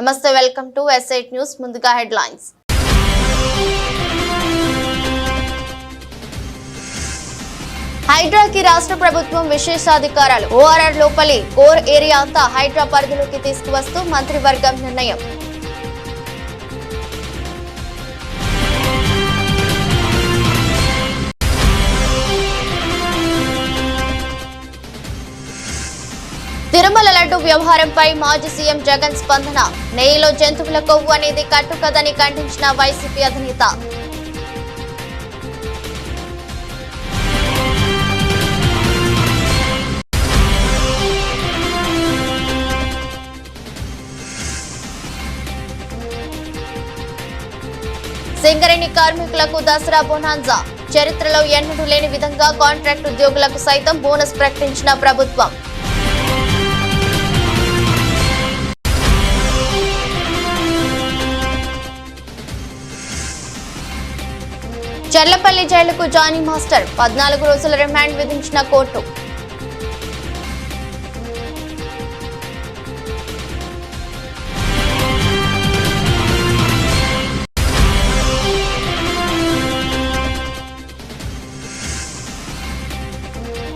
నమస్తే, welcome to S8 news. ముందుగా headlines. హైడ్రాకి రాష్ట్ర ప్రభుత్వం విశేషాధికారాలు. ORR లోపలి కోర్ ఏరియా అంతా హైడ్రా పరిధిలోకి తీసుకువస్తూ మంత్రివర్గం నిర్ణయం. తిరుమల లడ్డు వ్యవహారంపై మాజీ సీఎం జగన్ స్పందన. నెయ్యిలో జంతువుల కొవ్వు అనేది కట్టుకదని ఖండించిన వైసీపీ అధినేత. సింగరేణి కార్మికులకు దసరా బోనాంజా. చరిత్రలో ఎన్నడూ లేని విధంగా కాంట్రాక్ట్ ఉద్యోగులకు సైతం బోనస్ ప్రకటించిన ప్రభుత్వం. చర్లపల్లి జైలుకు జానీ మాస్టర్. 14 రోజుల రిమాండ్ విధించిన కోర్టు.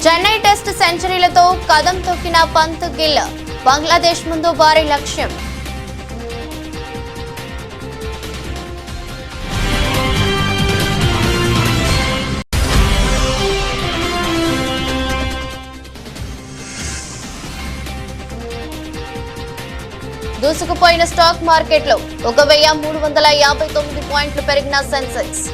చెన్నై టెస్ట్ సెంచరీలతో కదం తొక్కిన పంత్ గిల్. బంగ్లాదేశ్ ముందు భారీ లక్ష్యం. దూసుకుపోయిన స్టాక్ మార్కెట్లో 1359 పాయింట్లు పెరిగిన సెన్సెక్స్.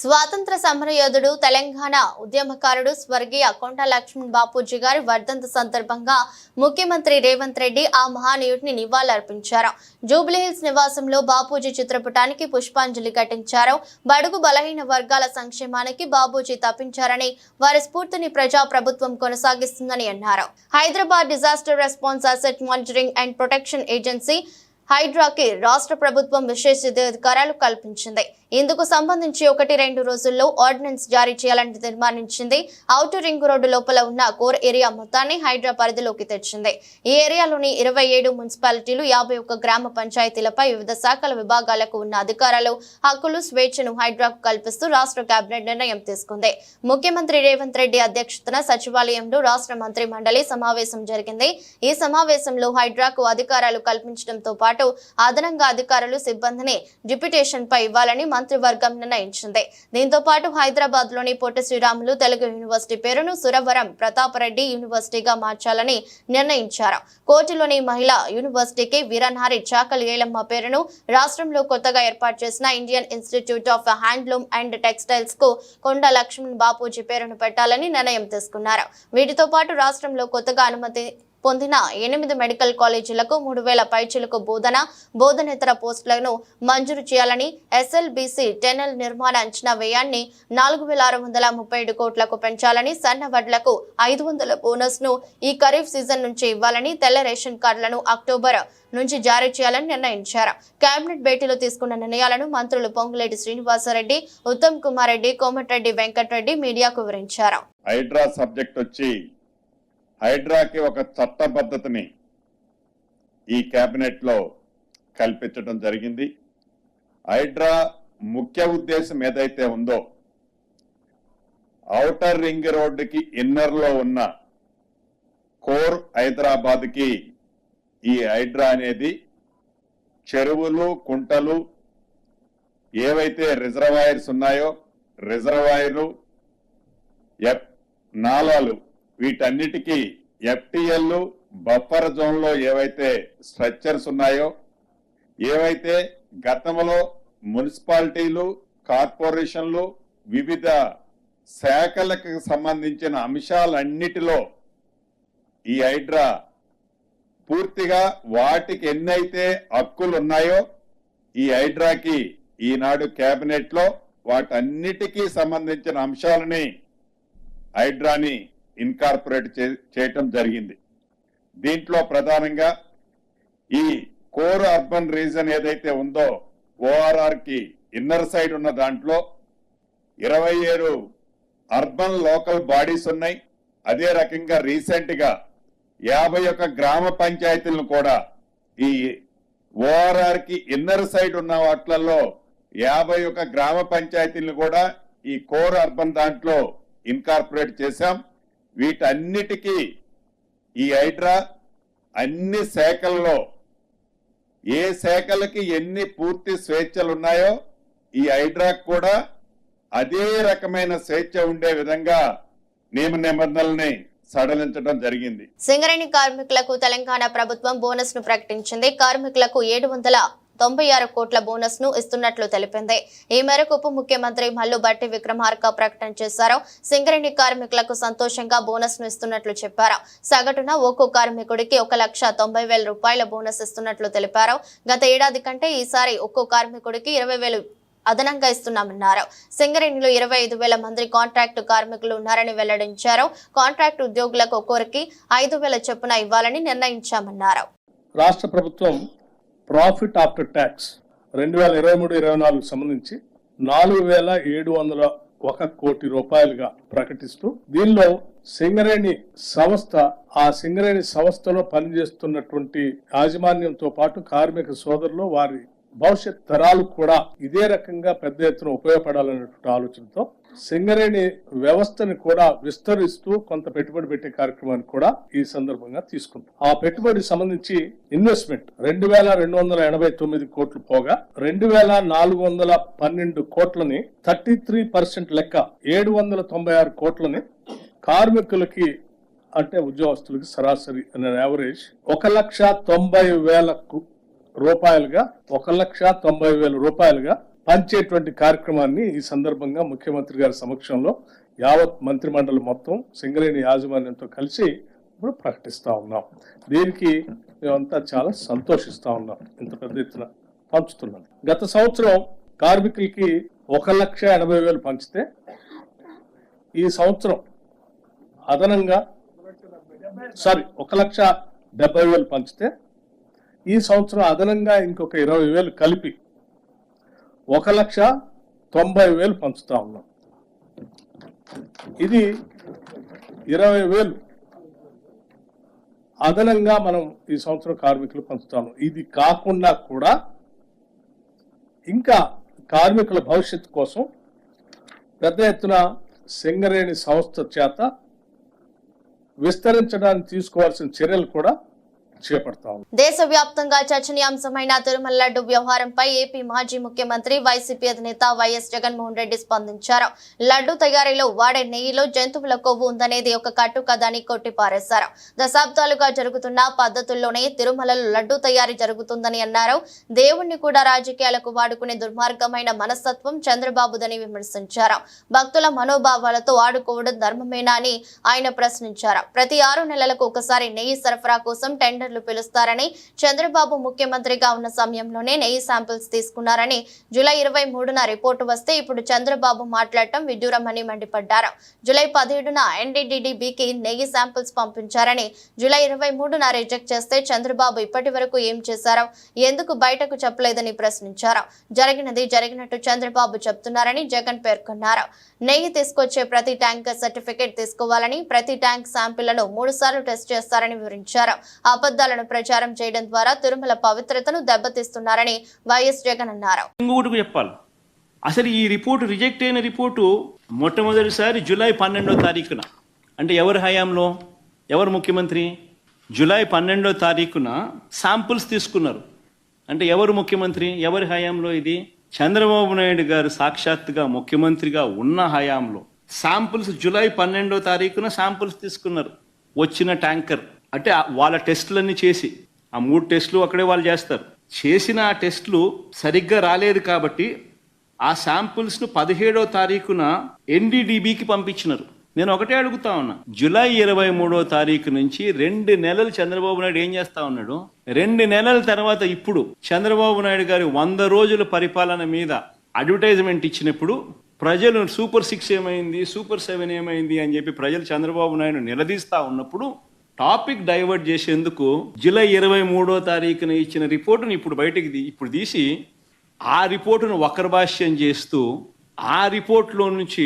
స్వాతంత్ర సమరయోధుడు, తెలంగాణ ఉద్యమకారుడు స్వర్గీయ కొండ లక్ష్మణ్ బాపూజీ గారి వర్ధంతి సందర్భంగా ముఖ్యమంత్రి రేవంత్ రెడ్డి ఆ మహానీయుడిని నివాళులర్పించారు. జూబ్లీహిల్స్ నివాసంలో బాపూజీ చిత్రపటానికి పుష్పాంజలి ఘటించారు. బడుగు బలహీన వర్గాల సంక్షేమానికి బాపూజీ తప్పించారని, వారి స్ఫూర్తిని ప్రజా ప్రభుత్వం కొనసాగిస్తుందని అన్నారు. Hyderabad disaster response asset monitoring and protection agency హైడ్రాకి రాష్ట్ర ప్రభుత్వం విశేషాధికారాలు కల్పించింది. ఇందుకు సంబంధించి 1-2 రోజుల్లో ఆర్డినెన్స్ జారీ చేయాలని తీర్మానించింది. ఔటర్ రింగ్ రోడ్డు లోపల ఉన్న కోర్ ఏరియా మొత్తాన్ని హైడ్రా పరిధిలోకి తెచ్చింది. ఈ ఏరియాలోని 27 మున్సిపాలిటీలు, 51 గ్రామ పంచాయతీలపై వివిధ శాఖల విభాగాలకు ఉన్న అధికారాలు, హక్కులు, స్వేచ్ఛను హైడ్రాకు కల్పిస్తూ రాష్ట్ర కేబినెట్ నిర్ణయం తీసుకుంది. ముఖ్యమంత్రి రేవంత్ రెడ్డి అధ్యక్షతన సచివాలయంలో రాష్ట్ర మంత్రి మండలి సమావేశం జరిగింది. ఈ సమావేశంలో హైడ్రాకు అధికారాలు కల్పించడంతో పాటు అదనంగా అధికారులు, సిబ్బందిని డిప్యూటేషన్ పై ఇవ్వాలని మంత్రివర్గం నిర్ణయించింది. దీంతో పాటు హైదరాబాద్ లోని పొట్టి శ్రీరాములు తెలుగు యూనివర్సిటీ పేరును సురవరం ప్రతాపరెడ్డి యూనివర్సిటీగా మార్చాలని నిర్ణయించారు. కోటిలోని మహిళా యూనివర్సిటీకి వీరనారి చాకలి ఏలమ్మ పేరును, రాష్ట్రంలో కొత్తగా ఏర్పాటు చేసిన Indian institute of handloom and textiles కు కొండ లక్ష్మణ్ బాపూజీ పేరును పెట్టాలని నిర్ణయం తీసుకున్నారు. వీటితో పాటు రాష్ట్రంలో కొత్తగా అనుమతి పొందిన 8 మెడికల్ కాలేజీలకు 3000 పైచిలకు బోధనేతర పోస్టులను మంజూరు చేయాలని, SLBC టెనల్ నిర్మాణ అంచనా వ్యయాన్ని 4637 కోట్లకు పెంచాలని, సన్న వడ్లకు 500 బోనస్ ను ఈ ఖరీఫ్ సీజన్ నుంచి ఇవ్వాలని, తెల్ల రేషన్ కార్డులను అక్టోబర్ నుంచి జారీ చేయాలని నిర్ణయించారు. కేబినెట్ భేటీలో తీసుకున్న నిర్ణయాలను మంత్రులు పొంగులేటి శ్రీనివాసరెడ్డి, ఉత్తమ్ కుమార్ రెడ్డి, కోమటిరెడ్డి వెంకటరెడ్డి మీడియాకు వివరించారు. హైడ్రా సబ్జెక్ట్ వచ్చి హైడ్రాకి ఒక చట్టబద్ధతని ఈ కేబినెట్ లో కల్పించడం జరిగింది. హైడ్రా ముఖ్య ఉద్దేశం ఏదైతే ఉందో, ఔటర్ రింగ్ రోడ్డుకి ఇన్నర్ లో ఉన్న కోర్ హైదరాబాద్ కి ఈ హైడ్రా అనేది చెరువులు, కుంటలు, ఏవైతే రిజర్వాయర్స్ ఉన్నాయో రిజర్వాయర్లు, నాలాలు, వీటన్నిటికీ FTL బఫర్ జోన్ లో ఏవైతే స్ట్రక్చర్స్ ఉన్నాయో, ఏవైతే గతంలో మున్సిపాలిటీలు, కార్పొరేషన్లు, వివిధ శాఖలకు సంబంధించిన అంశాలన్నిటిలో ఈ హైడ్రా పూర్తిగా వాటికి ఎన్నైతే హక్కులు ఉన్నాయో ఈ హైడ్రాకి ఈనాడు కేబినెట్ లో వాటన్నిటికీ సంబంధించిన అంశాలని హైడ్రాని ఇన్కార్పొరేట్ చేయటం జరిగింది. దీంట్లో ప్రధానంగా ఈ కోర్ అర్బన్ రీజన్ ఏదైతే ఉందో ORR కి ఇన్నర్ సైడ్ ఉన్న దాంట్లో 27 అర్బన్ లోకల్ బాడీస్ ఉన్నాయి, అదే రకంగా రీసెంట్ గా 51 గ్రామ పంచాయతీలను కూడా ఈ ఓఆర్ఆర్ కి ఇన్నర్ సైడ్ ఉన్న వాటిలలో 51 గ్రామ పంచాయతీలను కూడా ఈ కోర్ అర్బన్ దాంట్లో ఇన్కార్పొరేట్ చేశాం. వీటన్నిటికీ ఈ హైడ్రా అన్ని శాఖల్లో ఏ శాఖలకి ఎన్ని పూర్తి స్వేచ్ఛలు ఉన్నాయో ఈ హైడ్రాకు కూడా అదే రకమైన స్వేచ్ఛ ఉండే విధంగా నియమ నిబంధనల్ని సడలించడం జరిగింది. సింగరేణి కార్మికులకు తెలంగాణ ప్రభుత్వం బోనస్ ను ప్రకటించింది. కార్మికులకు 796 కోట్ల బోనస్ ను ఇస్తున్నట్లు తెలిపింది. ఈ మేరకు ఉప ముఖ్యమంత్రి మల్లు భట్టి విక్రమార్క ప్రకటన చేశారు. సింగరేణి కార్మికులకు సంతోషంగా బోనస్ ను ఇస్తున్నట్లు చెప్పారు. సగటున ఒక్కో కార్మికుడికి 1,90,000 రూపాయల బోనస్ ఇస్తున్నట్లు తెలిపారు. గత ఏడాది కంటే ఈసారి ఒక్కో కార్మికుడికి 20,000 అదనంగా ఇస్తున్నామన్నారు. సింగరేణిలో 25,000 మంది కాంట్రాక్టు కార్మికులు ఉన్నారని వెల్లడించారు. కాంట్రాక్టు ఉద్యోగులకు ఒక్కొరికి 5,000 చొప్పున ఇవ్వాలని నిర్ణయించామన్నారు. రాష్ట్ర ప్రభుత్వం ప్రాఫిట్ ఆఫ్టర్ ట్యాక్స్ 2023-24 సంబంధించి 4,701 కోటి రూపాయలుగా ప్రకటిస్తూ దీనిలో సింగరేణి సంస్థ ఆ సింగరేణి సంస్థలో పనిచేస్తున్నటువంటి యాజమాన్యంతో పాటు కార్మిక సోదరులు వారి భవిష్యత్ తరాలు కూడా ఇదే రకంగా పెద్ద ఎత్తున ఉపయోగపడాలనేటువంటి ఆలోచనతో సింగరేణి వ్యవస్థని కూడా విస్తరిస్తూ కొంత పెట్టుబడి పెట్టే కార్యక్రమాన్ని కూడా ఈ సందర్భంగా తీసుకుంటాం. ఆ పెట్టుబడి సంబంధించి ఇన్వెస్ట్మెంట్ 2,289 కోట్లు పోగా 2,412 కోట్లని 33% లెక్క 796 కోట్లని కార్మికులకి అంటే ఉద్యోగస్తులకి సరాసరి యావరేజ్ 1,90,000 రూపాయలుగా 1,90,000 రూపాయలుగా పంచేటువంటి కార్యక్రమాన్ని ఈ సందర్భంగా ముఖ్యమంత్రి గారి సమక్షంలో యావత్ మంత్రిమండలి మొత్తం సింగరేణి యాజమాన్యంతో కలిసి ఇప్పుడు ప్రకటిస్తా ఉన్నాం. దీనికి మేమంతా చాలా సంతోషిస్తా ఉన్నాం. ఇంత పెద్ద ఎత్తున పంచుతున్నాం. గత సంవత్సరం కార్మికులకి 1,80,000 పంచితే ఈ సంవత్సరం అదనంగా 1,70,000 పంచితే ఈ సంవత్సరం అదనంగా ఇంకొక 20,000 కలిపి 1,90,000 పంచుతా ఉన్నాం. ఇది 20,000 అదనంగా మనం ఈ సంవత్సరం కార్మికులు పంచుతాము. ఇది కాకుండా కూడా ఇంకా కార్మికుల భవిష్యత్తు కోసం పెద్ద ఎత్తున సింగరేణి సంస్థ చేత విస్తరించడానికి తీసుకోవాల్సిన చర్యలు కూడా చేపడతాం. దేశవ్యాప్తంగా చర్చనీయాంశమైన తిరుమల లడ్డు వ్యవహారంపై ఏపీ మాజీ ముఖ్యమంత్రి వైసీపీ అధినేత వైఎస్ జగన్మోహన్ రెడ్డి స్పందించారు. లడ్డు తయారీలో వాడే నెయ్యిలో జంతువుల కొవ్వు ఉందనేది ఒక కట్టుకథని కొట్టిపారేశారు. దశాబ్దాలుగా జరుగుతున్న పద్ధతుల్లోనే తిరుమలలో లడ్డు తయారీ జరుగుతుందని అన్నారు. దేవుణ్ణి కూడా రాజకీయాలకు వాడుకునే దుర్మార్గమైన మనస్తత్వం చంద్రబాబుదని విమర్శించారు. భక్తుల మనోభావాలతో ఆడుకోవడం ధర్మమేనా అని ఆయన ప్రశ్నించారు. ప్రతి 6 నెలలకు ఒకసారి నెయ్యి సరఫరా కోసం టెండర్ పిలుస్తారని, చంద్రబాబు ముఖ్యమంత్రిగా ఉన్న సమయంలోనే నెయ్యి శాంపిల్స్ తీసుకున్నారని, జూలై 23న రిపోర్టు వస్తే ఇప్పుడు చంద్రబాబు మాట్లాడటం విడ్డూరమని మండిపడ్డారు. జూలై 17న NDDBకి నెయ్యి శాంపిల్స్ పంపించారని, జూలై 23న రిజెక్ట్ చేస్తే చంద్రబాబు ఇప్పటి వరకు ఏం చేశారో ఎందుకు బయటకు చెప్పలేదని ప్రశ్నించారు. జరిగినది జరిగినట్టు చంద్రబాబు చెప్తున్నారని జగన్ పేర్కొన్నారు. నెయ్యి తీసుకొచ్చే ప్రతి ట్యాంకర్ సర్టిఫికేట్ తీసుకోవాలని, ప్రతి ట్యాంక్ శాంపిళ్లను 3 సార్లు టెస్ట్ చేస్తారని వివరించారు. అబద్ధాలను ప్రచారం చేయడం ద్వారా తిరుమల పవిత్రతను దెబ్బతీస్తున్నారని వైఎస్ జగన్ అన్నారు. ఇంకొకటి చెప్పాలి, అసలు ఈ రిపోర్టు రిజెక్ట్ అయిన రిపోర్టు మొట్టమొదటిసారి జూలై 12వ తారీఖున, అంటే ఎవరి హయాంలో, ఎవరు ముఖ్యమంత్రి, జూలై 12వ తారీఖున శాంపుల్స్ తీసుకున్నారు. అంటే ఎవరు ముఖ్యమంత్రి, ఎవరి హయాంలో? ఇది చంద్రబాబు నాయుడు గారు సాక్షాత్తుగా ముఖ్యమంత్రిగా ఉన్న హయాంలో శాంపుల్స్ జూలై 12వ తారీఖున శాంపుల్స్ తీసుకున్నారు. వచ్చిన ట్యాంకర్ అంటే వాళ్ళ టెస్టులన్నీ చేసి, ఆ 3 టెస్టులు అక్కడే వాళ్ళు చేస్తారు, చేసిన ఆ టెస్టులు సరిగ్గా రాలేదు కాబట్టి ఆ శాంపుల్స్ను 17వ తారీఖున NDDBకి పంపించినారు. నేను ఒకటే అడుగుతా ఉన్నా, జూలై 23వ తారీఖు నుంచి 2 నెలలు చంద్రబాబు నాయుడు ఏం చేస్తా ఉన్నాడు? 2 నెలల తర్వాత ఇప్పుడు చంద్రబాబు నాయుడు గారి 100 రోజుల పరిపాలన మీద అడ్వర్టైజ్మెంట్ ఇచ్చినప్పుడు ప్రజలు సూపర్ 6 ఏమైంది, సూపర్ 7 ఏమైంది అని చెప్పి ప్రజలు చంద్రబాబు నాయుడు నిలదీస్తా ఉన్నప్పుడు టాపిక్ డైవర్ట్ చేసేందుకు జూలై 23వ తారీఖున ఇచ్చిన రిపోర్టును ఇప్పుడు తీసి ఆ రిపోర్టును వక్రభాష్యం చేస్తూ ఆ రిపోర్టులో నుంచి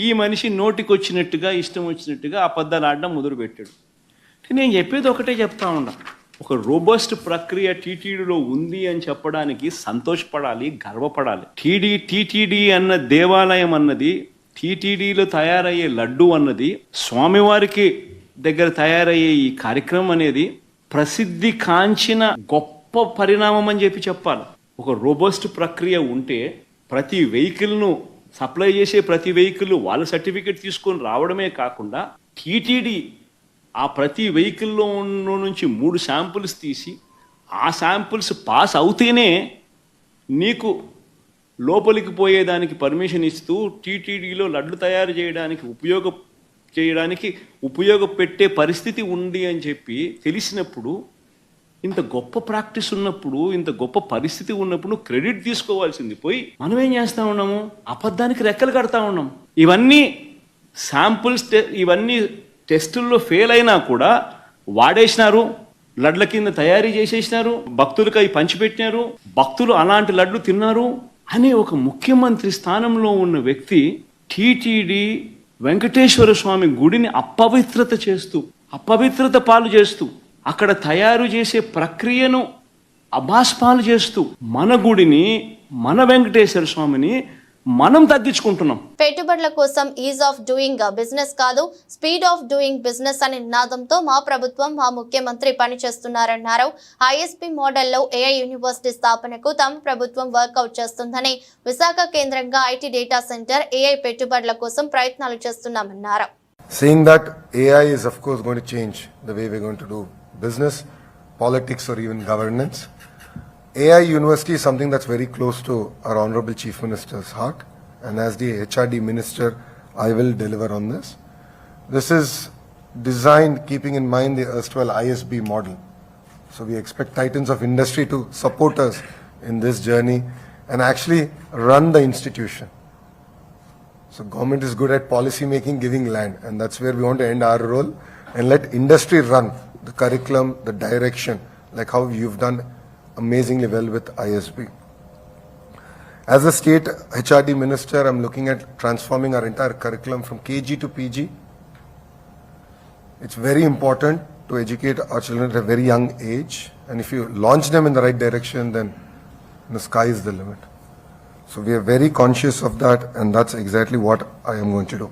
ఈ మనిషి నోటికొచ్చినట్టుగా ఇష్టం వచ్చినట్టుగా అబద్ధాలు ఆడడం మొదలుపెట్టాడు. నేను చెప్పేది ఒకటే చెప్తా ఉన్నా, ఒక రోబస్ట్ ప్రక్రియ టీటీడీలో ఉంది అని చెప్పడానికి సంతోషపడాలి, గర్వపడాలి. టీటీడీ అన్న దేవాలయం అన్నది, టీటీడీలో తయారయ్యే లడ్డు అన్నది, స్వామివారికి దగ్గర తయారయ్యే ఈ కార్యక్రమం అనేది ప్రసిద్ధి కాంచిన గొప్ప పరిణామం అని చెప్పాలి. ఒక రోబస్ట్ ప్రక్రియ ఉంటే ప్రతి వెహికల్ను సప్లై చేసే ప్రతి వెహికల్ వాళ్ళ సర్టిఫికెట్ తీసుకొని రావడమే కాకుండా టీటీడీ ఆ ప్రతి వెహికల్లో నుంచి 3 శాంపుల్స్ తీసి ఆ శాంపుల్స్ పాస్ అవుతేనే నీకు లోపలికి పోయేదానికి పర్మిషన్ ఇస్తూ టీటీడీలో లడ్లు తయారు చేయడానికి ఉపయోగపెట్టే పరిస్థితి ఉంది అని చెప్పి తెలిసినప్పుడు, ఇంత గొప్ప ప్రాక్టీస్ ఉన్నప్పుడు, ఇంత గొప్ప పరిస్థితి ఉన్నప్పుడు క్రెడిట్ తీసుకోవాల్సింది పోయి మనం ఏం చేస్తా ఉన్నాము, అబద్ధానికి రెక్కలు కడతా ఉన్నాం. ఇవన్నీ శాంపుల్స్, ఇవన్నీ టెస్టుల్లో ఫెయిల్ అయినా కూడా వాడేసినారు, లడ్ల కింద తయారీ చేసేసినారు, భక్తులకు అవి పంచిపెట్టినారు, భక్తులు అలాంటి లడ్లు తిన్నారు అనే ఒక ముఖ్యమంత్రి స్థానంలో ఉన్న వ్యక్తి టీటీడీ వెంకటేశ్వర స్వామి గుడిని అపవిత్రత పాలు చేస్తూ అక్కడ తయారు చేసే ప్రక్రియను అభాస్పాలు చేస్తూ మన గుడిని, మన వెంకటేశ్వర స్వామిని మనం తగ్గించుకుంటున్నాం. పెట్టుబడుల కోసం ఈజ్ ఆఫ్ డూయింగ్ బిజినెస్ కాదు, స్పీడ్ ఆఫ్ డూయింగ్ బిజినెస్ అనే నినాదంతో మా ప్రభుత్వం, మా ముఖ్యమంత్రి పనిచేస్తున్నారన్నారు. ఐఎస్పీ మోడల్లో ఏఐ యూనివర్సిటీ స్థాపనకు తమ ప్రభుత్వం వర్కౌట్ చేస్తుందని, విశాఖ కేంద్రంగా ఐటీ డేటా సెంటర్ ఏఐ పెట్టుబడుల కోసం ప్రయత్నాలు చేస్తున్నామన్నారు. Saying that AI is of course going to change the way we're going to do business, politics or even governance. AI University is something that's very close to our Honorable Chief Minister's heart, and as the HRD Minister I will deliver on this. This is designed keeping in mind the erstwhile ISB model. So we expect titans of industry to support us in this journey and actually run the institution. So government is good at policy making, giving land, and that's where we want to end our role and let industry run the curriculum, the direction, like how you've done amazingly well with ISB. As a state HRD minister, I'm looking at transforming our entire curriculum from KG to PG. It's very important to educate our children at a very young age, and if you launch them in the right direction, then the sky is the limit. So we are very conscious of that, and that's exactly what I am going to do.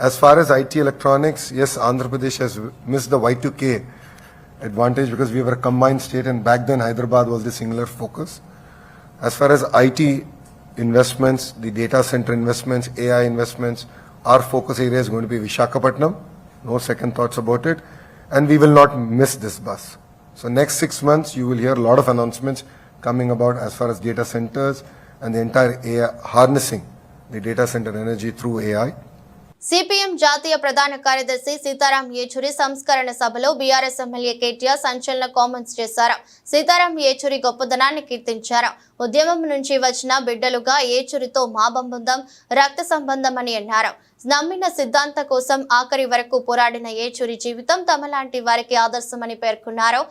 As far as IT electronics, yes, Andhra Pradesh has missed the Y2K advantage because we were a combined state, and back then Hyderabad was the singular focus. As far as IT investments, the data center investments, AI investments, our focus area is going to be Visakhapatnam. No second thoughts about it, and we will not miss this bus. So next 6 months you will hear a lot of announcements coming about as far as data centers and the entire AI, harnessing the data center energy through AI. CPM జాతీయ ప్రధాన కార్యదర్శి సీతారాం యేచూరి సంస్కరణ సభలో BRS MLA KTR సంచలన comments చేశారు. సీతారాం యేచూరి గొప్పదనాన్ని కీర్తించారు. ఉద్యమం నుంచి వచ్చిన బిడ్డలుగా యేచూరితో మా బంధం రక్త సంబంధం అని అన్నారు. నమ్మిన సిద్ధాంత కోసం ఆఖరి వరకు పోరాడిన యేచూరి జీవితం తమలాంటి వారికి ఆదర్శమని పేర్కొన్నారు.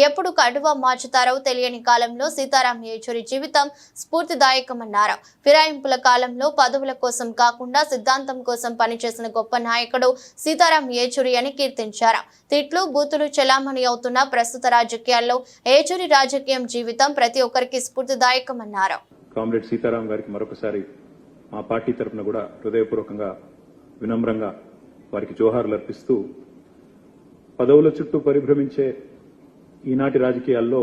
ఎప్పుడు కడువ మార్చుతారో తెలియని కాలంలో సీతారాం యేచూరి జీవితం స్ఫూర్తిదాయకమన్నారు. ఫిరాయింపుల కాలంలో పదవుల కోసం కాకుండా సిద్ధాంతం కోసం పనిచేసిన గొప్ప నాయకుడు సీతారాం యేచూరి అని కీర్తించారు. తిట్లు, బూతులు చెలామణి అవుతున్న ప్రస్తుత రాజకీయాల్లో యేచూరి రాజకీయం జీవితం ప్రతి ఒక్కరికి స్ఫూర్తిదాయకమన్నారు. కామ్రేడ్ సీతారాం గారికి మరొకసారి మా పార్టీ తరఫున కూడా హృదయపూర్వకంగా, వినమ్రంగా వారికి జోహార్లు అర్పిస్తూ, పదవుల చుట్టూ పరిభ్రమించే ఈనాటి రాజకీయాల్లో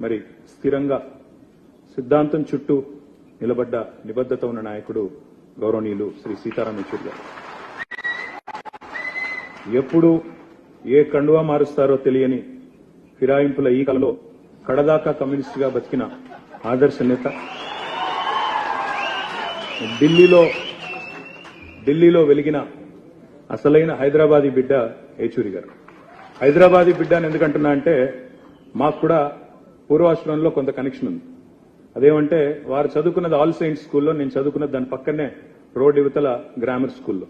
మరి స్థిరంగా సిద్ధాంతం చుట్టూ నిలబడ్డ నిబద్ధత ఉన్న నాయకుడు గౌరవనీయులు శ్రీ సీతారాం యేచూరి గారు. ఎప్పుడు ఏ కండువా మారుస్తారో తెలియని ఫిరాయింపుల ఈ కాలంలో కడదాకా కమ్యూనిస్టుగా బతికిన ఆదర్శ నేత, ఢిల్లీలో వెలిగిన అసలైన హైదరాబాదీ బిడ్డ యేచూరి గారు. హైదరాబాదీ బిడ్డ అని ఎందుకంటున్నా అంటే మాకు కూడా పూర్వాశ్రమంలో కొంత కనెక్షన్ ఉంది. అదేమంటే వారు చదువుకున్నది ఆల్ సెయింట్స్ స్కూల్లో, నేను చదువుకున్నది దాని పక్కనే రోడ్ యువతల గ్రామర్ స్కూల్లో.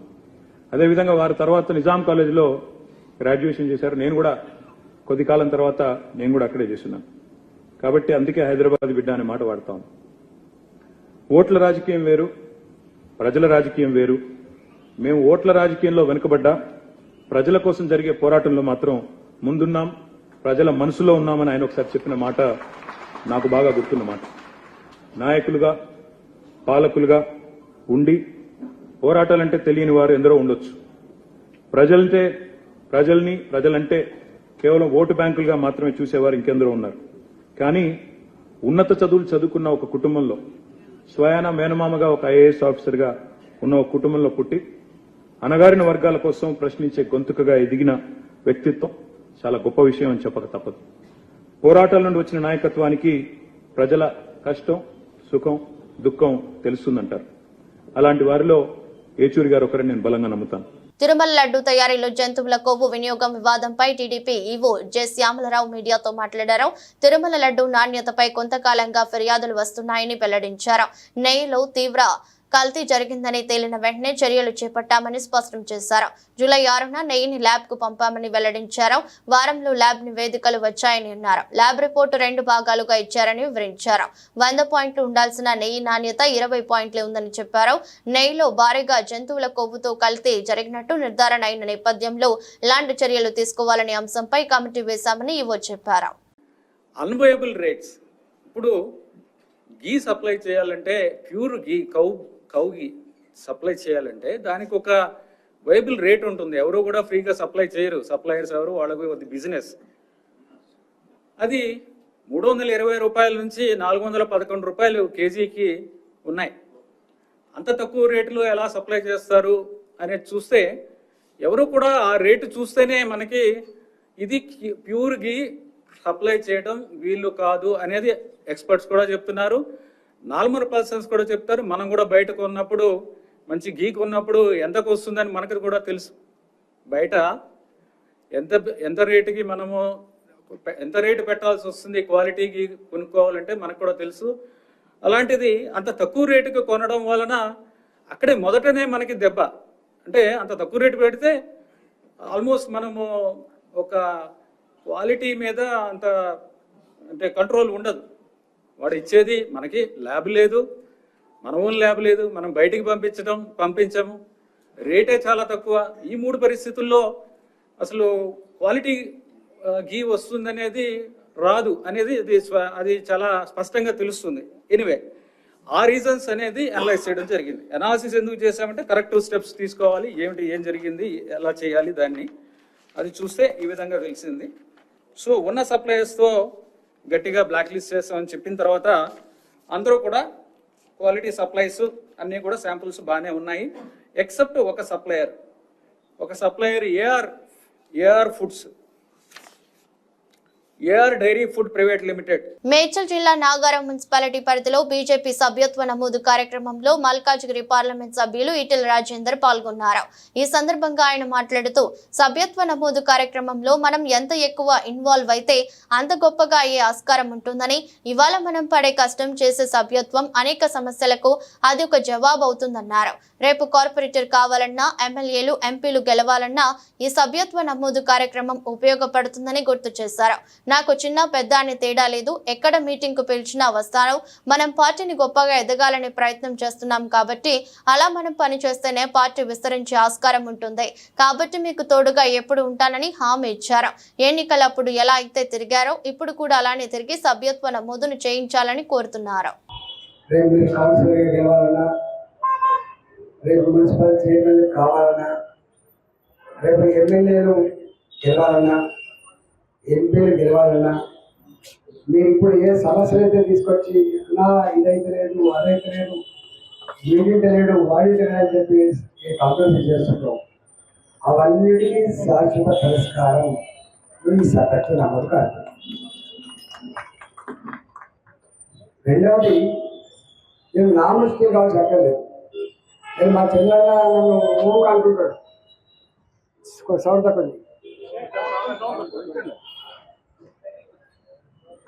అదేవిధంగా వారు తర్వాత నిజాం కాలేజీలో గ్రాడ్యుయేషన్ చేశారు. నేను కూడా కొద్ది కాలం తర్వాత నేను కూడా అక్కడే చేస్తున్నాను. కాబట్టి అందుకే హైదరాబాద్ బిడ్డ అనే మాట వాడతాం. ఓట్ల రాజకీయం వేరు, ప్రజల రాజకీయం వేరు, మేము ఓట్ల రాజకీయంలో వెనుకబడ్డా ప్రజల కోసం జరిగే పోరాటంలో మాత్రం ముందున్నాం, ప్రజల మనసులో ఉన్నామని ఆయన ఒకసారి చెప్పిన మాట నాకు బాగా గుర్తున్న మాట. నాయకులుగా పాలకులుగా ఉండి పోరాటాలంటే తెలియని వారు ఎందరో ఉండొచ్చు. ప్రజలంటే కేవలం ఓటు బ్యాంకులుగా మాత్రమే చూసేవారు ఇంకెందరో ఉన్నారు. కానీ ఉన్నత చదువులు చదువుకున్న ఒక కుటుంబంలో, స్వయాన మేనమామగా ఒక ఐఏఎస్ ఆఫీసర్గా ఉన్న ఒక కుటుంబంలో పుట్టి అణగారిన వర్గాల కోసం ప్రశ్నించే గొంతుకగా ఎదిగిన వ్యక్తిత్వం చాలా గొప్ప విషయం అని చెప్పక తప్పదు. పోరాటాల నుండి వచ్చిన నాయకత్వానికి ప్రజల కష్టం, సుఖం, దుఃఖం తెలుస్తుందంటారు. అలాంటి వారిలో ఏచూరి గారు ఒకరని నేను బలంగా నమ్ముతాను. తిరుమల లడ్డు తయారీలో జంతువుల కొవ్వు వినియోగం వివాదంపై టీడీపీ ఈవో జె శ్యామలరావు మీడియాతో మాట్లాడారు. తిరుమల లడ్డు నాణ్యతపై కొంతకాలంగా ఫిర్యాదులు వస్తున్నాయని వెల్లడించారు. నెయ్యిలో తీవ్ర కల్తీ జరిగిందని తేలిన వెంటనే చర్యలు చేపట్టామని స్పష్టం చేశారు. జూలై 6న నెయ్యిని ల్యాబ్ కు పంపామని వెల్లడించారు. వారంలో ల్యాబ్ నివేదికలు వచ్చాయని అన్నారు. ల్యాబ్ రిపోర్టు 2 భాగాలుగా ఇచ్చారని వివరించారు. 100 పాయింట్లు ఉండాల్సిన నెయ్యి నాణ్యత 20 పాయింట్లే ఉందని చెప్పారు. నెయ్యిలో భారీగా జంతువుల కొవ్వుతో కల్తీ జరిగినట్టు నిర్ధారణ అయిన నేపథ్యంలో ఎలాంటి చర్యలు తీసుకోవాలనే అంశంపై కమిటీ వేశామని ఈవో చెప్పారు. అన్వయబుల్ రేట్స్, ఇప్పుడు గీ సప్లై చేయాలంటే ప్యూర్ గీ కౌ గీ సప్లై చేయాలంటే దానికి ఒక వైబుల్ రేట్ ఉంటుంది. ఎవరు కూడా ఫ్రీగా సప్లై చేయరు. సప్లయర్స్ ఎవరు, వాళ్ళకి అది బిజినెస్. అది 320 రూపాయల నుంచి 411 రూపాయలు కేజీకి ఉన్నాయి. అంత తక్కువ రేటులో ఎలా సప్లై చేస్తారు అనేది చూస్తే ఎవరు కూడా ఆ రేటు చూస్తేనే మనకి ఇది ప్యూర్ గీ సప్లై చేయడం వీళ్ళు కాదు అనేది ఎక్స్పర్ట్స్ కూడా చెప్తున్నారు. నార్మల్ పర్సన్స్ కూడా చెప్తారు. మనం కూడా బయట కొన్నప్పుడు, మంచి గీ కొన్నప్పుడు ఎంతకు వస్తుందని మనకు కూడా తెలుసు. బయట ఎంత రేటుకి మనము ఎంత రేటు పెట్టాల్సి వస్తుంది క్వాలిటీ గీ కొనుక్కోవాలంటే మనకు కూడా తెలుసు. అలాంటిది అంత తక్కువ రేటుకి కొనడం వలన అక్కడే మొదటనే మనకి దెబ్బ. అంటే అంత తక్కువ రేటు పెడితే ఆల్మోస్ట్ మనము ఒక క్వాలిటీ మీద అంత అంటే కంట్రోల్ ఉండదు. వాడు ఇచ్చేది మనకి ల్యాబ్ లేదు, మన ఓన్ ల్యాబ్ లేదు, మనం బయటికి పంపించము, రేటే చాలా తక్కువ. ఈ 3 పరిస్థితుల్లో అసలు క్వాలిటీ గీ వస్తుందనేది రాదు అనేది అది చాలా స్పష్టంగా తెలుస్తుంది. ఎనివే ఆ రీజన్స్ అనేది అనలైజ్ చేయడం జరిగింది. అనాలిసిస్ ఎందుకు చేసామంటే కరెక్టివ్ స్టెప్స్ తీసుకోవాలి, ఏం జరిగింది, ఎలా చేయాలి దాన్ని అది చూస్తే ఈ విధంగా తెలిసింది. సో ఉన్న సప్లయర్స్తో గట్టిగా బ్లాక్ లిస్ట్ చేస్తామని చెప్పిన తర్వాత అందరూ కూడా క్వాలిటీ సప్లైస్ అన్నీ కూడా శాంపుల్స్ బాగానే ఉన్నాయి. ఎక్సెప్ట్ ఒక supplier AR foods, AR dairy food private limited. Medchal జిల్లా నాగారం మున్సిపాలిటీ పరిధిలో బీజేపీ సభ్యత్వ నమోదు కార్యక్రమంలో మల్కాజ్గిరి పార్లమెంట్ సభ్యులు ఈటెల రాజేందర్ పాల్గొన్నారు. ఈ సందర్భంగా ఆయన మాట్లాడుతూ సభ్యత్వ నమోదు కార్యక్రమంలో మనం ఎంత ఎక్కువ ఇన్వాల్వ్ అయితే అంత గొప్పగా అయ్యే ఆస్కారం ఉంటుందని, ఇవాళ మనం పడే కష్టం చేసే సభ్యత్వం అనేక సమస్యలకు అది ఒక జవాబు అవుతుందన్నారు. రేపు కార్పొరేటర్ కావాలన్నా, ఎమ్మెల్యేలు ఎంపీలు గెలవాలన్నా ఈ సభ్యత్వ నమోదు కార్యక్రమం ఉపయోగపడుతుందని గుర్తు చేశారు. నాకు చిన్న పెద్ద అనే తేడా లేదు. ఎక్కడ మీటింగ్ కు పిలిచినా వస్తాను. మనం పార్టీని గొప్పగా ఎదగాలనే ప్రయత్నం చేస్తున్నాం కాబట్టి అలా మనం పని చేస్తేనే పార్టీ విస్తరించే ఆస్కారం ఉంటుంది. కాబట్టి మీకు తోడుగా ఎప్పుడు ఉంటానని హామీ ఇచ్చారు. ఎన్నికలప్పుడు ఎలా అయితే తిరిగారో ఇప్పుడు కూడా అలానే తిరిగి సభ్యత్వ నమోదును చేయించాలని కోరుతున్నారు. రేపు మున్సిపల్ చైర్మన్ కావాలన్నా, రేపు ఎమ్మెల్యేలు గెలవాలన్నా, ఎంపీలు గెలవాలన్నా, మీరు ఇప్పుడు ఏ సమస్యలు అయితే తీసుకొచ్చి నా ఇదైతే లేదు, అదైతే లేదు, వీడింటే లేడు, వాడింటే అని చెప్పి కాంప్రమైజ్ చేస్తుంటాం. అవన్నిటికీ శాశ్వత పరిష్కారం ఈ సభ్యత్వ నమోదు కార్యక్రమం. రెండవది, నేను నామస్కే కావాల్సి అక్కర్లేదు. నేను మా చెల్లెళ్ళ నన్ను ఊరుకు అనుకుంటాడు, సౌండ్ తప్పండి,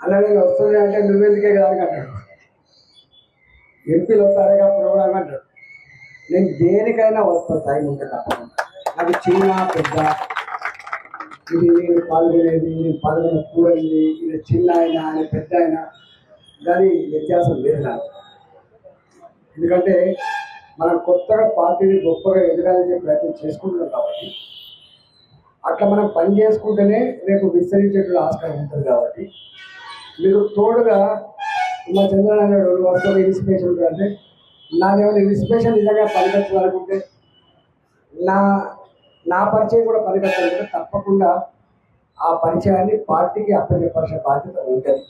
అలాగే వస్తుంది అంటే నువ్వెందుకే కదా అని అంటాడు. ఎంపీలు వస్తారే ప్రోగ్రామ్ అంటాడు. నేను దేనికైనా వస్తా, టైం ఉంటే తప్పకుండా. నాకు చిన్న పెద్ద, ఇది నేను పాల్గొనేది, నేను పాల్గొన కూడైంది, ఇది చిన్న అయినా అని పెద్ద అయినా కానీ వ్యత్యాసం లేదు నాకు. ఎందుకంటే మనం కొత్తగా పార్టీని గొప్పగా ఎదగాలని ప్రయత్నం చేసుకుంటున్నాం కాబట్టి అట్లా మనం పని చేసుకుంటేనే రేపు విస్తరించేటువంటి ఆస్కారం ఉంటుంది కాబట్టి మీరు తోడుగా మా చంద్రబాబు నాయుడు వరుసగా ఇన్స్పిరేషన్ అంటే నాదేమైనా ఇన్స్పిరేషన్ నిజంగా పనికొచ్చాలనుకుంటే నా పరిచయం కూడా పనికొచ్చాలంటే తప్పకుండా ఆ పరిచయాన్ని పార్టీకి అప్పచెప్పాల్సిన బాధ్యత ఉంటుంది.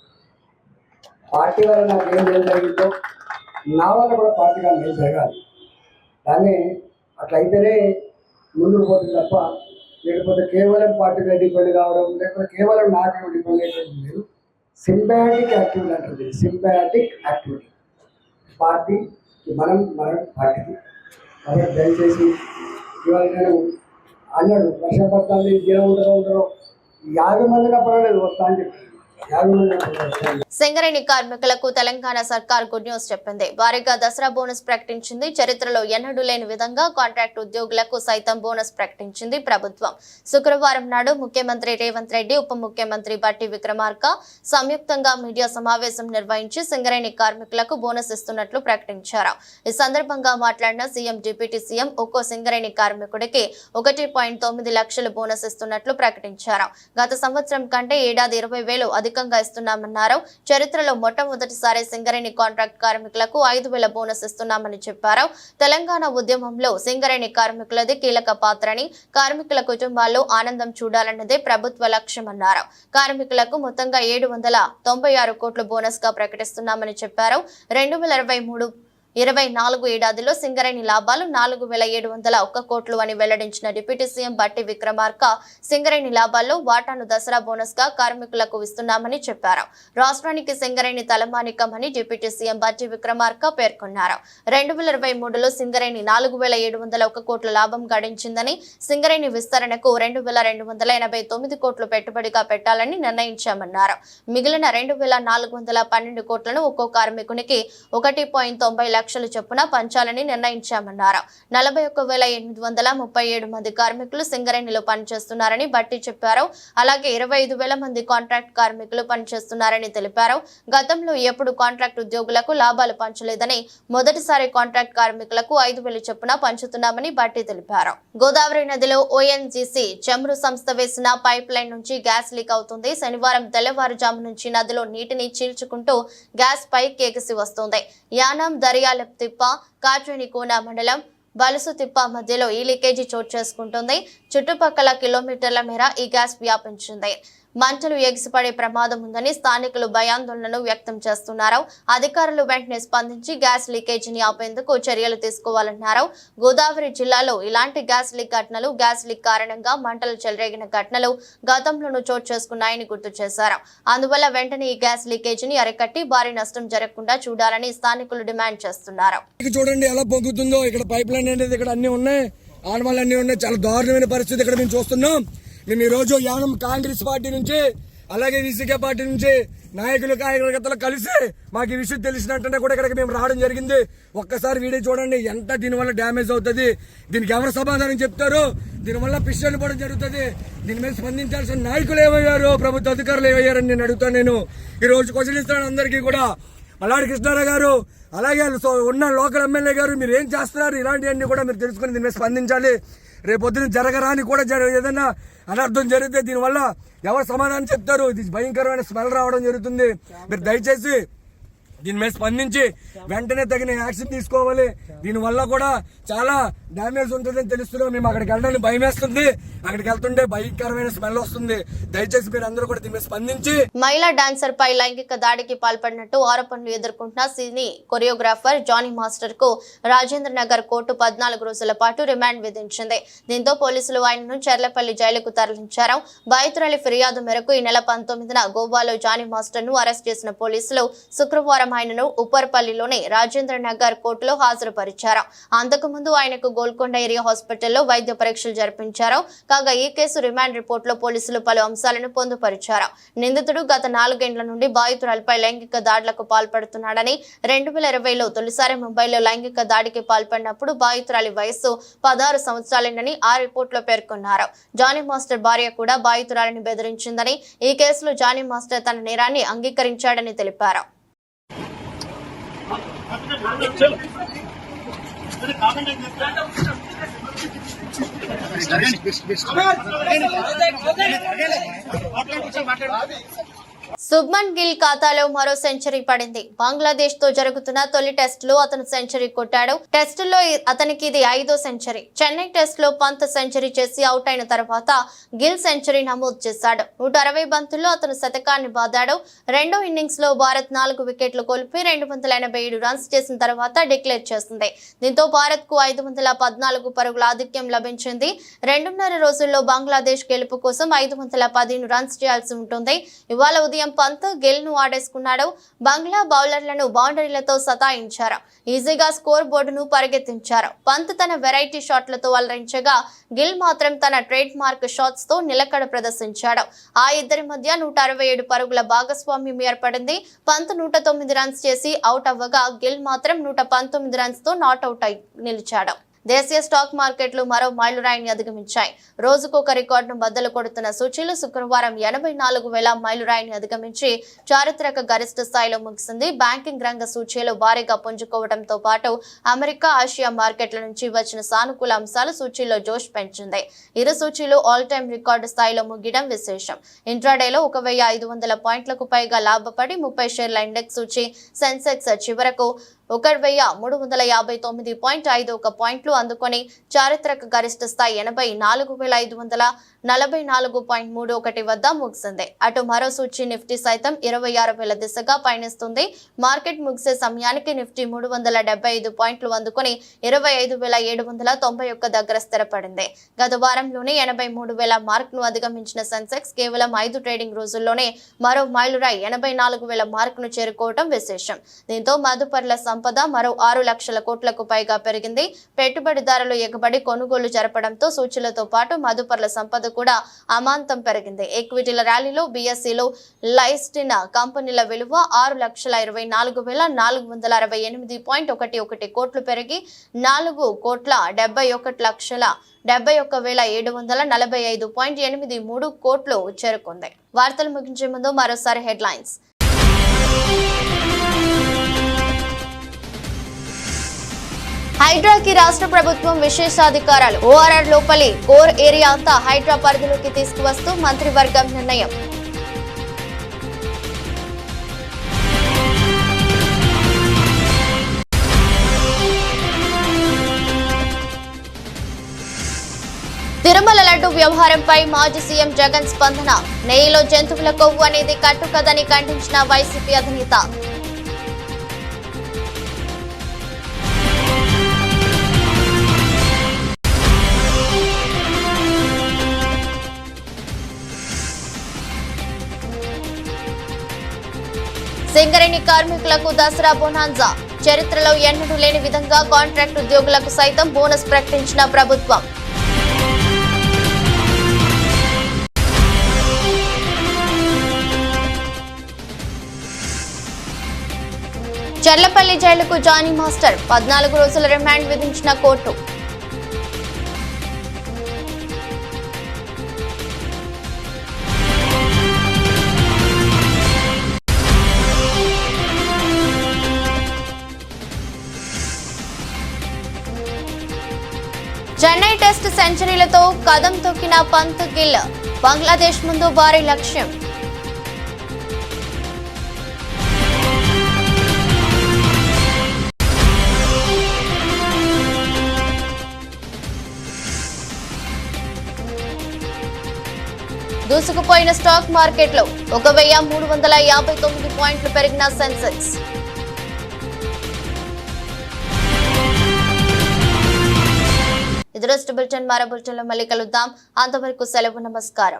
పార్టీ వల్ల నాకు ఏం జరిగిందో నా వల్ల కూడా పార్టీ వల్ల ఏం జరగాలి, కానీ అట్లయితేనే ముందుకు పోతుంది తప్ప లేకపోతే కేవలం పార్టీగా డిపెండ్ కావడం లేకపోతే కేవలం నాకు డిపెండ్ అయ్యేటువంటి లేదు. సింబయాటిక్ యాక్టివిటీ అంటుంది. సింబయాటిక్ యాక్టివిటీ పార్టీకి మనం పార్టీకి కాబట్టి దయచేసి ఇవాళ నేను అన్నాడు వర్షపడతాన్ని జనం ఉంటారో 50 మందిగా పర్వాలేదు వస్తా అని చెప్పి 50 మంది. సింగరేణి కార్మికులకు తెలంగాణ సర్కార్ గుడ్ న్యూస్ చెప్పింది. భారీగా దసరా బోనస్ ప్రకటించింది. చరిత్రలో ఎన్నడూ లేని విధంగా కాంట్రాక్ట్ ఉద్యోగులకు సైతం బోనస్ ప్రకటించింది ప్రభుత్వం. శుక్రవారం నాడు ముఖ్యమంత్రి రేవంత్ రెడ్డి, ఉప ముఖ్యమంత్రి బట్టి విక్రమార్క సంయుక్తంగా మీడియా సమావేశం నిర్వహించి సింగరేణి కార్మికులకు బోనస్ ఇస్తున్నట్లు ప్రకటించారు. ఈ సందర్భంగా మాట్లాడిన సీఎం, డిప్యూటీ సీఎం ఒక్కో సింగరేణి కార్మికుడికి 1.9 లక్షల బోనస్ ఇస్తున్నట్లు ప్రకటించారు. గత సంవత్సరం కంటే ఏడాది 20,000 అధికంగా ఇస్తున్నామన్నారు. చరిత్రలో మొట్టమొదటిసారి సింగరేణి కాంట్రాక్ట్ కార్మికులకు 5,000 బోనస్ ఇస్తున్నామని చెప్పారు. తెలంగాణ ఉద్యమంలో సింగరేణి కార్మికులది కీలక పాత్రని, కార్మికుల కుటుంబాల్లో ఆనందం చూడాలన్నదే ప్రభుత్వ లక్ష్యమన్నారు. కార్మికులకు మొత్తంగా 796 కోట్ల బోనస్ గా ప్రకటిస్తున్నామని చెప్పారు. 2023-24 ఏడాదిలో సింగరేణి లాభాలు 4,701 కోట్లు అని వెల్లడించిన డిప్యూటీ సీఎం బట్టి విక్రమార్క సింగరేణి లాభాల్లో వాటాను దసరా బోనస్ గా కార్మికులకు ఇస్తున్నామని చెప్పారు. రాష్ట్రానికి సింగరేణి తలమానికమని డిప్యూటీ సీఎం బట్టి విక్రమార్క పేర్కొన్నారు. 2023లో సింగరేణి 4,701 కోట్ల లాభం గడించిందని, సింగరేణి విస్తరణకు 2,289 కోట్లు పెట్టుబడిగా పెట్టాలని నిర్ణయించామన్నారు. మిగిలిన 2,412 కోట్లను ఒక్కో కార్మికునికి 1.90 లక్షలు చొప్పున పంచాలని నిర్ణయించామన్నారు. 41,837 మంది కార్మికులు సింగరేణిలో పనిచేస్తున్నారని బట్టి చెప్పారు. అలాగే 25,000 మంది కాంట్రాక్ట్ కార్మికులు పనిచేస్తున్నారని తెలిపారు. గతంలో ఎప్పుడు కాంట్రాక్ట్ ఉద్యోగులకు లాభాలు పంచలేదని, మొదటిసారి కాంట్రాక్ట్ కార్మికులకు 5,000 చొప్పున పంచుతున్నామని బట్టి తెలిపారు. గోదావరి నదిలో ఓఎన్జీసీ చమురు సంస్థ వేసిన పైప్ లైన్ నుంచి గ్యాస్ లీక్ అవుతుంది. శనివారం తెల్లవారుజాము నుంచి నదిలో నీటిని చీల్చుకుంటూ గ్యాస్ పైకి ఎగిసి వస్తుంది. యానాం, దర్యాలతిప్ప, కాట్రేనికోన మండలం బలుసుతిప్ప మధ్యలో ఈ లీకేజీ చోటు చేసుకుంటుంది. చుట్టుపక్కల కిలోమీటర్ల మేర ఈ గ్యాస్ వ్యాపించింది. మంటలు ఎగిసిపడే ప్రమాదం ఉందని స్థానికులు భయాందోళనను వ్యక్తం చేస్తున్నారు. అధికారులు వెంటనే స్పందించి గ్యాస్ లీకేజీని ఆపేందుకు చర్యలు తీసుకోవాలన్నారు. గోదావరి జిల్లాలో ఇలాంటి గ్యాస్ లీక్ ఘటనలు, గ్యాస్ లీక్ కారణంగా మంటలు చెలరేగిన ఘటనలు గతంలోనూ చోటు చేసుకున్నాయని గుర్తు చేశారు. అందువల్ల వెంటనే ఈ గ్యాస్ లీకేజీని అరికట్టి భారీ నష్టం జరగకుండా చూడాలని స్థానికులు డిమాండ్ చేస్తున్నారు. చూడండి ఎలా పొంగుతుందో, ఇక్కడ పైప్ లైన్ అనేది ఇక్కడ అన్ని ఉన్నాయి, ఆనవాళ్ళు అన్ని ఉన్నాయి. చాలా దారుణమైన పరిస్థితి ఇక్కడ మేము చూస్తున్నాం. మేము ఈ రోజు యానం కాంగ్రెస్ పార్టీ నుంచి అలాగే విసికే పార్టీ నుంచి నాయకులు కార్యకర్తలు కలిసి మాకు ఈ విషయం తెలిసినట్టుంటే కూడా ఇక్కడికి మేము రావడం జరిగింది. ఒక్కసారి వీడియో చూడండి, ఎంత దీనివల్ల డ్యామేజ్ అవుతుంది, దీనికి ఎవరు సమాధానం చెప్తారు, దీనివల్ల పిస్టల్ పోవడం జరుగుతుంది. దీని మీద స్పందించాల్సిన నాయకులు ఏమయ్యారు, ప్రభుత్వ అధికారులు ఏమయ్యారని నేను అడుగుతాను. నేను ఈ రోజు క్వశ్చన్ ఇస్తాను అందరికీ కూడా. మల్లాడి కృష్ణారావు గారు అలాగే ఉన్న లోకల్ ఎమ్మెల్యే గారు మీరు ఏం చేస్తున్నారు, ఇలాంటివన్నీ కూడా మీరు తెలుసుకుని దీని మీద స్పందించాలి. రేపొద్దున జరగరాని కూడా ఏదైనా అనర్థం జరిగితే దీనివల్ల ఎవరు సమాధానం చెప్తారు. ఇది భయంకరమైన స్మెల్ రావడం జరుగుతుంది. మీరు దయచేసి దీని మీద స్పందించి వెంటనే తగిన యాక్షన్ తీసుకోవాలి. దీనివల్ల కూడా చాలా డ్యామేజ్ ఉంటుందని తెలుస్తున్నాం. మేము అక్కడికి వెళ్ళడానికి భయం వేస్తుంది, అక్కడికి వెళ్తుంటే భయంకరమైన స్మెల్ వస్తుంది. దయచేసి మీరు అందరూ కూడా దీని మీద స్పందించి. మహిళా డాన్సర్ పై లైంగిక దాడికి పాల్పడినట్టు ఆరోపణలు ఎదుర్కొంటున్న సినీ కొరియోగ్రాఫర్ జానీ మాస్టర్ కు రాజేంద్ర నగర్ కోర్టు 14 రోజుల పాటు రిమాండ్ విధించింది. దీంతో పోలీసులు ఆయనను చెర్లపల్లి జైలుకు తరలించారు. బాధితురాలి ఫిర్యాదు మేరకు ఈ నెల 19న గోవాలో జానీ మాస్టర్ ను అరెస్ట్ చేసిన పోలీసులు శుక్రవారం ఆయనను ఉప్పర్పల్లిలోని రాజేంద్ర నగర్ కోర్టులో హాజరుపరిచారు. అంతకుముందు ఆయనకు గోల్కొండ ఏరియా హాస్పిటల్లో వైద్య పరీక్షలు జరిపించారు. కాగా ఈ కేసు రిమాండ్ రిపోర్టులో పోలీసులు పలు అంశాలను పొందుపరిచారు. నిందితుడు గత 4 ఏళ్ల నుండి బాధితురాలపై లైంగిక దాడులకు పాల్పడుతున్నాడని, 2020లో తొలిసారి ముంబైలో లైంగిక దాడికి పాల్పడినప్పుడు బాధితురాలి వయస్సు 16 సంవత్సరాలేనని ఆ రిపోర్టులో పేర్కొన్నారు. జానీ మాస్టర్ భార్య కూడా బాధితురాలిని బెదిరించిందని, ఈ కేసులో జానీ మాస్టర్ తన నేరాన్ని అంగీకరించాడని తెలిపారు. శుభ్మన్ గిల్ ఖాతాలో మరో సెంచరీ పడింది. బంగ్లాదేశ్ తో జరుగుతున్న తొలి టెస్ట్ లో అతను సెంచరీ కొట్టాడు. టెస్టుల్లో అతనికి ఇది 5వ సెంచరీ. చెన్నై టెస్ట్ లో పంత్ సెంచరీ చేసి అవుట్ అయిన తర్వాత గిల్ సెంచరీ నమోదు చేశాడు. 160 బంతుల్లో అతను శతకాన్ని బాదాడు. రెండో ఇన్నింగ్స్ లో భారత్ 4 వికెట్లు కోల్పి 287 రన్స్ చేసిన తర్వాత డిక్లేర్ చేసింది. దీంతో భారత్ కు 514 పరుగుల ఆధిక్యం లభించింది. 2.5 రోజుల్లో బంగ్లాదేశ్ గెలుపు కోసం 515 రన్స్ చేయాల్సి ఉంటుంది. ఇవాళ ఉదయం పంత్ గిల్ ను ఆడేసుకున్నాడు. బంగ్లా బౌలర్లను బౌండరీలతో సతాయించారు. ఈజీగా స్కోర్ బోర్డును పరిగెత్తించారు. పంత్ తన వెరైటీ షాట్లతో అలరించగా గిల్ మాత్రం తన ట్రేడ్ మార్క్ షాట్స్ తో నిలకడ ప్రదర్శించాడు. ఆ ఇద్దరి మధ్య 167 పరుగుల భాగస్వామ్యం ఏర్పడింది. పంత్ 109 రన్స్ చేసి అవుట్ అవ్వగా గిల్ మాత్రం 119 రన్స్ తో నాట్అవుట్ అయి నిలిచాడు. దేశీయ స్టాక్ మార్కెట్లు మరో మైలురాయిని అధిగమించాయి. రోజుకొక రికార్డును బద్దలు కొడుతున్న సూచీలు శుక్రవారం 84,000 మైలురాయిని అధిగమించి చారిత్రక గరిష్ట స్థాయిలో ముగిసింది. బ్యాంకింగ్ రంగ సూచీలు భారీగా పుంజుకోవడంతో పాటు అమెరికా, ఆసియా మార్కెట్ల నుంచి వచ్చిన సానుకూల అంశాలు సూచీల్లో జోష్ పెంచింది. ఇరు సూచీలు ఆల్ టైమ్ రికార్డు స్థాయిలో ముగియడం విశేషం. ఇంట్రాడేలో 1,500 పాయింట్లకు పైగా లాభపడి 30 షేర్ల ఇండెక్స్ సూచీ సెన్సెక్స్ చివరకు 1,359.51 పాయింట్లు అందుకొని చారిత్రక గరిష్ట స్థాయి 84,544.31 వద్ద ముగిసింది. అటు మరో సూచీ నిఫ్టీ సైతం 26,000 దిశగా పయనిస్తుంది. మార్కెట్ ముగిసే సమయానికి నిఫ్టీ 375 పాయింట్లు అందుకొని 25,791 దగ్గర స్థిరపడింది. గత వారంలోనే 83,000 మార్క్ ను అధిగమించిన సెన్సెక్స్ కేవలం 5 ట్రేడింగ్ రోజుల్లోనే మరో మైలురాయి 84,000 మార్క్ ను చేరుకోవడం విశేషం. దీంతో మదుపర్ల సంపద మరో 6 లక్షల కోట్లకు పైగా పెరిగింది. పెట్టుబడిదారులు ఎగబడి కొనుగోలు జరపడంతో సూచీలతో పాటు మదుపర్ల సంపద కూడా అమాంతం పెరిగింది. ఈక్విటీల ర్యాలీలో బీఎస్ఈలో లైస్టిన కంపెనీల విలువ 6,24,468.11 కోట్లు పెరిగి 4,71,71,745.83 కోట్లు చేరుకుంది. వార్తలు ముగించే ముందు మరోసారి హెడ్లైన్స్. హైడ్రాకి రాష్ట్ర ప్రభుత్వం విశేషాధికారాలు. ఓఆర్ఆర్ లోపలి కోర్ ఏరియా అంతా హైడ్రా పరిధిలోకి తీసుకువస్తూ మంత్రివర్గం నిర్ణయం. తిరుమల లడ్డు వ్యవహారంపై మాజీ సీఎం జగన్ స్పందన. నెయ్యిలో జంతువుల కొవ్వు అనేది కట్టుకదని ఖండించిన వైసీపీ అధినేత. సింగరేణి కార్మికులకు దసరా బోనాన్జా. చరిత్రలో ఎన్నడూ లేని విధంగా కాంట్రాక్ట్ ఉద్యోగులకు సైతం బోనస్ ప్రకటించిన ప్రభుత్వం. చర్లపల్లి జైలుకు జానీ మాస్టర్. 14 రోజుల రిమాండ్ విధించిన కోర్టు. చెన్నై టెస్ట్ సెంచరీలతో కదం తొక్కిన పంత్ గిల్. బంగ్లాదేశ్ ముందు భారీ లక్ష్యం. దూసుకుపోయిన స్టాక్ మార్కెట్లో 1,359 పాయింట్లు పెరిగిన సెన్సెక్స్. ఇది రోజు బులెటిన్. మరో బులెటిన్లో మళ్ళీ కలుద్దాం. అంతవరకు సెలవు. నమస్కారం.